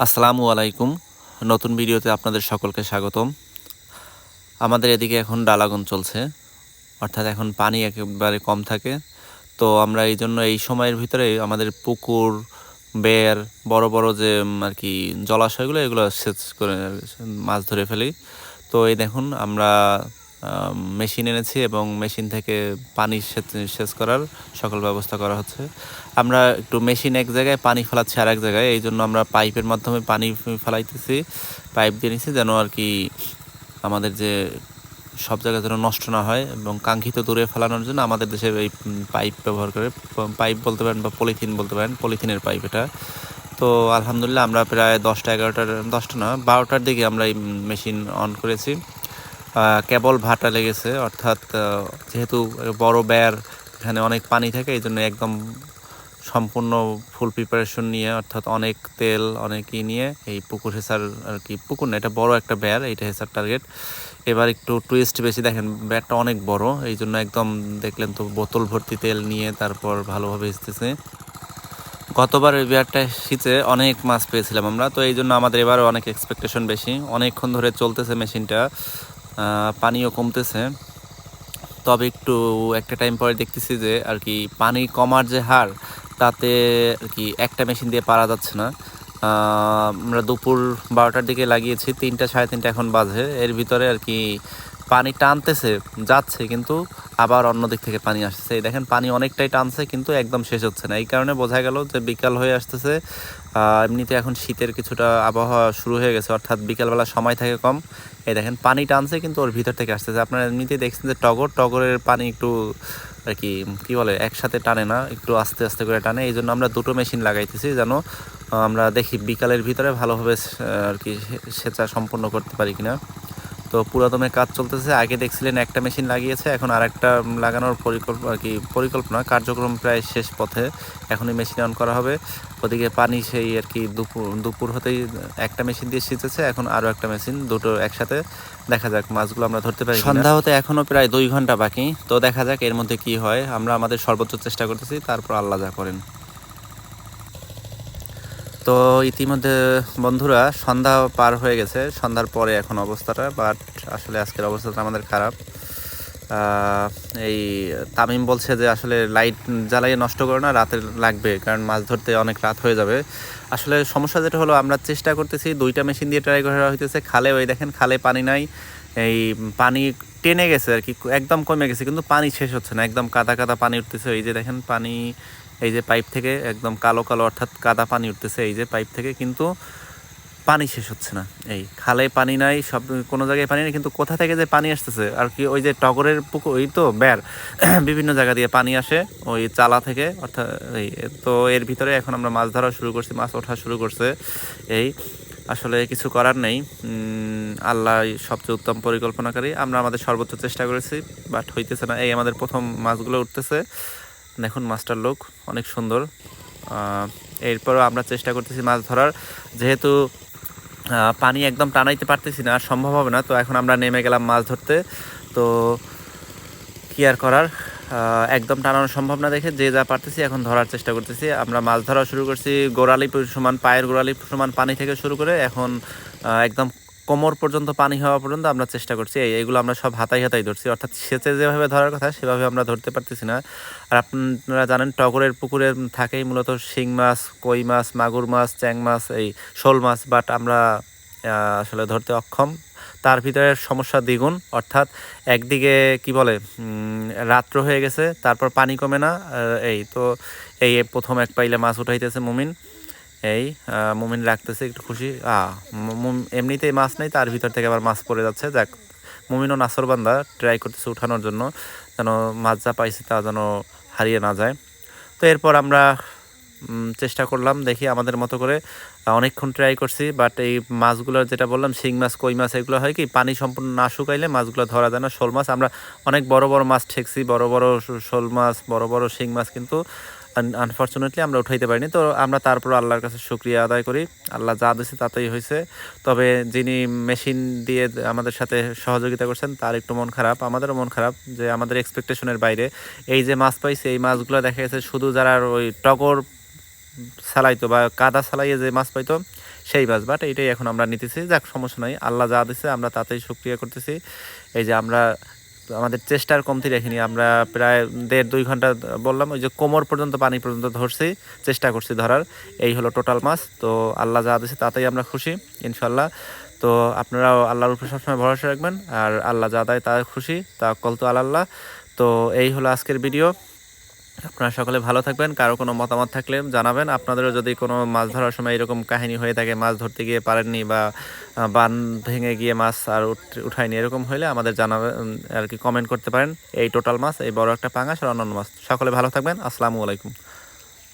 আসসালামু আলাইকুম। নতুন ভিডিওতে আপনাদের সকলকে স্বাগতম। আমাদের এদিকে এখন ডালাগন চলছে, অর্থাৎ এখন পানি একেবারে কম থাকে। তো আমরা এই জন্য এই সময়ের ভিতরে আমাদের পুকুর, বেড়, বড় বড় যে আর কি জলাশয়গুলো, এগুলো সেচ করে মাছ ধরে ফেলি। তো এই দেখুন আমরা মেশিন এনেছি এবং মেশিন থেকে পানি সেচ করার সকল ব্যবস্থা করা হচ্ছে। আমরা একটু মেশিন এক জায়গায়, পানি ফেলাচ্ছি আর এক জায়গায়, এই জন্য আমরা পাইপের মাধ্যমে পানি ফেলাইতেছি। পাইপ দিয়ে নিচ্ছি যেন আর কি আমাদের যে সব জায়গায় যেন নষ্ট না হয় এবং কাঙ্ক্ষিত দূরে ফেলানোর জন্য আমাদের দেশে এই পাইপ ব্যবহার করে। পাইপ বলতে পারেন বা পলিথিন বলতে পারেন, পলিথিনের পাইপ এটা। তো আলহামদুলিল্লাহ আমরা প্রায় 10টা না 12টার দিকে আমরা এই মেশিন অন করেছি। কেবল ভাটা লেগেছে, অর্থাৎ যেহেতু বড় বেড়, এখানে অনেক পানি থাকে, এই জন্য একদম সম্পূর্ণ ফুল প্রিপারেশন নিয়ে, অর্থাৎ অনেক তেল অনেক নিয়ে এই পুকুর হেসার আর কি, পুকুর না, এটা বড় একটা বেড়, এইটা হেসার টার্গেট। এবার একটু টুইস্ট বেশি, দেখেন বেড়টা অনেক বড়, এই জন্য একদম দেখলেন তো বোতল ভর্তি তেল নিয়ে তারপর ভালোভাবে হেসতেছে। গতবার ওই বেড়টা শীতে অনেক মাছ পেয়েছিলাম আমরা, তো এই জন্য আমাদের এবারও অনেক এক্সপেকটেশন বেশি। অনেকক্ষণ ধরে চলতেছে মেশিনটা, পানিও কমতেছে। তবে একটু একটা টাইম পরে দেখতেছি যে আর কি পানি কমার যে হার, তাতে আর কি একটা মেশিন দিয়ে পারা যাচ্ছে না। আমরা দুপুর 12টার দিকে লাগিয়েছি, 3টা সাড়ে 3টা এখন বাজে, এর ভিতরে আর কি পানি টানতেছে যাচ্ছে, কিন্তু আবার অন্য দিক থেকে পানি আসছে। এই দেখেন পানি অনেকটাই টানছে, কিন্তু একদম শেষ হচ্ছে না। এই কারণে বোঝা গেল যে বিকাল হয়ে আসতেছে। এমনিতে এখন শীতের কিছুটা আবহাওয়া শুরু হয়ে গেছে, অর্থাৎ বিকালবেলা সময় থাকে কম। এই দেখেন পানি টানছে, কিন্তু ওর ভিতর থেকে আসতেছে। আপনারা এমনিতেই দেখছেন যে টগরের পানি একটু আর কি কী বলে, একসাথে টানে না, একটু আস্তে আস্তে করে টানে। এই জন্য আমরা দুটো মেশিন লাগাইতেছি, যেন আমরা দেখি বিকালের ভিতরে ভালোভাবে আর কি সেচা সম্পন্ন করতে পারি কিনা। তো পুরাদমে কাজ চলতেছে। আগে দেখছিলেন একটা মেশিন লাগিয়েছে, এখন আর একটা লাগানোর পরিকল্পনা কার্যক্রম প্রায় শেষ পথে। এখনই মেশিন অন করা হবে। ওদিকে পানি সেই আর কি দুপুর হতেই একটা মেশিন দিয়ে সিঁচেছে, এখন আরও একটা মেশিন, দুটো একসাথে। দেখা যাক মাছগুলো আমরা ধরতে পারি। সন্ধ্যা হতে এখনও প্রায় 2 ঘন্টা বাকি, তো দেখা যাক এর মধ্যে কি হয়। আমরা আমাদের সর্বোচ্চ চেষ্টা করতেছি, তারপর আল্লাহ যা করেন। তো ইতিমধ্যে বন্ধুরা সন্ধ্যা পার হয়ে গেছে, সন্ধ্যার পরে এখন অবস্থাটা, বাট আসলে আজকের অবস্থাটা আমাদের খারাপ। এই তামিম বলছে যে আসলে লাইট জ্বালিয়ে নষ্ট করো না, রাতে লাগবে, কারণ মাছ ধরতে অনেক রাত হয়ে যাবে। আসলে সমস্যা যেটা হলো, আমরা চেষ্টা করতেছি 2টা মেশিন দিয়ে ট্রাই করা হইতেছে। খালে ওই দেখেন, খালে পানি নাই, এই পানি টেনে গেছে আর কি, একদম কমে গেছে, কিন্তু পানি শেষ হচ্ছে না, একদম কাদা কাদা পানি উঠতেছে। এই যে দেখেন পানি, এই যে পাইপ থেকে একদম কালো কালো, অর্থাৎ কাদা পানি উঠতেছে এই যে পাইপ থেকে, কিন্তু পানি শেষ হচ্ছে না। এই খালে পানি নাই, সব কোনো জায়গায় পানি নেই, কিন্তু কোথা থেকে যে পানি আসতেছে আর কি, ওই যে টগরের পুকুর, ওই তো বেড়, বিভিন্ন জায়গা দিয়ে পানি আসে ওই চালা থেকে, অর্থাৎ এই তো এর ভিতরে এখন আমরা মাছ ধরা শুরু করছি, মাছ ওঠা শুরু করছে। এই আসলে কিছু করার নেই, আল্লাহ সবচেয়ে উত্তম পরিকল্পনাকারী। আমরা আমাদের সর্বোচ্চ চেষ্টা করেছি, বাট হইতেছে না। এই আমাদের প্রথম মাছগুলো উঠতেছে, দেখুন মাছটার লোক অনেক সুন্দর। এরপরও আমরা চেষ্টা করতেছি মাছ ধরার, যেহেতু পানি একদম টানাইতে পারতেছি না, আর সম্ভব হবে না, তো এখন আমরা নেমে গেলাম মাছ ধরতে। তো কি আর করার, একদম টানানো সম্ভব না দেখে যে যা পারতেছি এখন ধরার চেষ্টা করতেছি। আমরা মাছ ধরা শুরু করছি গোড়ালি সমান, পায়ের গোড়ালি সমান পানি থেকে শুরু করে এখন একদম কোমর পর্যন্ত পানি হওয়া পর্যন্ত আমরা চেষ্টা করছি। এইগুলো আমরা সব হাতাই হাতাই ধরছি, অর্থাৎ সেচে যেভাবে ধরার কথা সেভাবে আমরা ধরতে পারতেছি না। আর আপনারা জানেন টগরের পুকুরে থাকেই মূলত শিং মাছ, কই মাছ, মাগুর মাছ, চ্যাং মাছ, এই শোল মাছ, বাট আমরা আসলে ধরতে অক্ষম। তার ভিতরে সমস্যা দ্বিগুণ, অর্থাৎ একদিকে কি বলে রাত্র হয়ে গেছে, তারপর পানি কমে না। এই তো এই প্রথম এক পাইলে মাছ উঠাইতেছে মুমিন, এই মুমিন রাখতেছে একটু খুশি। এমনিতেই মাছ নেই, তার ভিতর থেকে আবার মাছ পড়ে যাচ্ছে। যাক, মুমিনও নাসরবান্দা, ট্রাই করতেছে উঠানোর জন্য, যেন মাছ যা পাইছে তা যেন হারিয়ে না যায়। তো এরপর আমরা চেষ্টা করলাম, দেখি আমাদের মতো করে অনেকক্ষণ ট্রাই করছি, বাট এই মাছগুলো যেটা বললাম শিং মাছ, কই মাছ, এগুলো হয় কি পানি সম্পূর্ণ না শুকাইলে মাছগুলো ধরা যায় না। শোল মাছ আমরা অনেক বড় বড় মাছ ঠেকছি, বড় বড় শোল মাছ, বড় বড় শিং মাছ, কিন্তু আনফর্চুনেটলি আমরা উঠাইতে পারিনি। তো আমরা তারপর আল্লাহর কাছে শুকরিয়া আদায় করি, আল্লাহ যা দিয়েছে তাতেই হয়েছে। তবে যিনি মেশিন দিয়ে আমাদের সাথে সহযোগিতা করছেন তার একটু মন খারাপ, আমাদেরও মন খারাপ, যে আমাদের এক্সপেকটেশনের বাইরে এই যে মাছ পাইছে, এই মাছগুলো দেখা গেছে শুধু যারা ওই টগর সালাইতো বা কাদা সালাইয়ে যে মাছ পাইতো সেই মাছ, বাট এইটাই এখন আমরা নিতেছি। যাক, সমস্যা নাই, আল্লাহ যা দিছে আমরা তাতেই শুকরিয়া করতেছি। এই যে আমরা আমাদের চেষ্টার কমতি রাখিনি, আমরা প্রায় 1.5-2 ঘন্টা বললাম, ওই যে কোমর পর্যন্ত পানি পর্যন্ত ধরছি, চেষ্টা করছি ধরার। এই হলো টোটাল মাছ। তো আল্লাহ যা দিছে তাতেই আমরা খুশি ইনশাল্লাহ। তো আপনারাও আল্লাহর উপর সবসময় ভরসা রাখবেন, আর আল্লাহ যা দেয় তা খুশি, তাওয়াক্কাল তু আলাল্লাহ। তো এই হলো আজকের ভিডিও। আপনারা সকলে ভালো থাকবেন। কারো কোনো মতামত থাকলে জানাবেন। আপনাদেরও যদি কোনো মাছ ধরার সময় এরকম কাহিনী হয়ে থাকে, মাছ ধরতে গিয়ে পারেননি বা বান ভেঙে গিয়ে মাছ আর উঠায়নি, এরকম হলে আমাদের জানাবেন আর কি, কমেন্ট করতে পারেন। এই টোটাল মাছ, এই বড় একটা পাঙাশ আর অন্যান্য মাছ। সকলে ভালো থাকবেন। আসসালামু আলাইকুম।